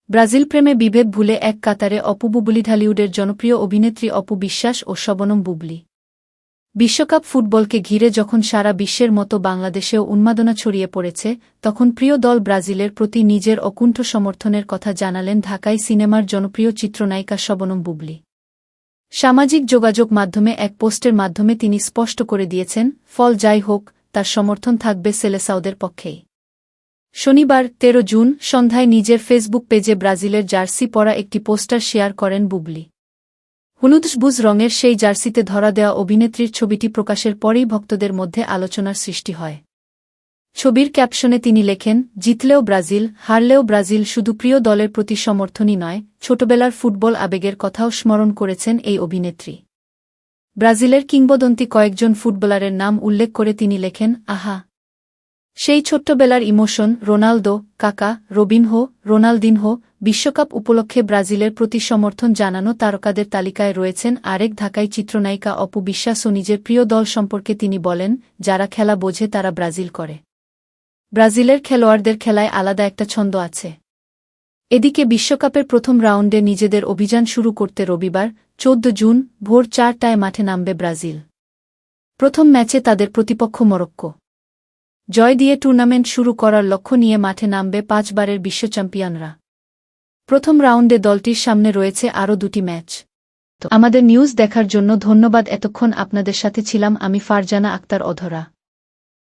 Brazil প্রেমে বিভেদ ভুলে এক কাতারে অপু বুবলি। ঢালিউডের জনপ্রিয় অভিনেত্রী অপু বিশ্বাস ও শবনম বুবলি। বিশ্বকাপ ফুটবলকে ঘিরে যখন সারা বিশ্বের মতো বাংলাদেশেও উন্মাদনা ছড়িয়ে পড়েছে, তখন প্রিয় দল ব্রাজিলের প্রতি নিজের অকুণ্ঠ সমর্থনের কথা জানালেন ঢাকাই সিনেমার জনপ্রিয় চিত্রনায়িকা শবনম বুবলি। সামাজিক যোগাযোগ মাধ্যমে এক পোস্টের মাধ্যমে তিনি স্পষ্ট করে দিয়েছেন, ফল যাই হোক, তার সমর্থন থাকবে সেলেসাওদের পক্ষেই। শনিবার ১৩ জুন সন্ধ্যায় নিজের ফেসবুক পেজে ব্রাজিলের জার্সি পরা একটি পোস্টার শেয়ার করেন বুবলি। হলুদ-সবুজ রঙের সেই জার্সিতে ধরা দেওয়া অভিনেত্রীর ছবিটি প্রকাশের পরেই ভক্তদের মধ্যে আলোচনার সৃষ্টি হয়। ছবির ক্যাপশনে তিনি লেখেন, জিতলেও ব্রাজিল, হারলেও ব্রাজিল। শুধু প্রিয় দলের প্রতি সমর্থনই নয়, ছোটবেলার ফুটবল আবেগের কথাও স্মরণ করেছেন এই অভিনেত্রী। ব্রাজিলের কিংবদন্তি কয়েকজন ফুটবলারের নাম উল্লেখ করে তিনি লেখেন, আহা, সেই ছোট্টবেলার ইমোশন, রোনালদো, কাকা, রবিনহো, রোনালদিনহো। বিশ্বকাপ উপলক্ষে ব্রাজিলের প্রতি সমর্থন জানানো তারকাদের তালিকায় রয়েছেন আরেক ঢাকাই চিত্রনায়িকা অপু বিশ্বাস ও নিজের প্রিয় দল সম্পর্কে তিনি বলেন, যারা খেলা বোঝে তারা ব্রাজিল করে। ব্রাজিলের খেলোয়াড়দের খেলায় আলাদা একটা ছন্দ আছে। এদিকে বিশ্বকাপের প্রথম রাউন্ডে নিজেদের অভিযান শুরু করতে রবিবার ১৪ জুন ভোর ৪টায় মাঠে নামবে ব্রাজিল। প্রথম ম্যাচে তাদের প্রতিপক্ষ মরক্কো। জয় দিয়ে টুর্নামেন্ট শুরু করার লক্ষ্য নিয়ে মাঠে নামবে ৫ বারের বিশ্বচ্যাম্পিয়নরা। প্রথম রাউন্ডে দলটির সামনে রয়েছে আরও ২টি ম্যাচ। আমাদের নিউজ দেখার জন্য ধন্যবাদ। এতক্ষণ আপনাদের সাথে ছিলাম আমি ফারজানা আক্তার অধরা।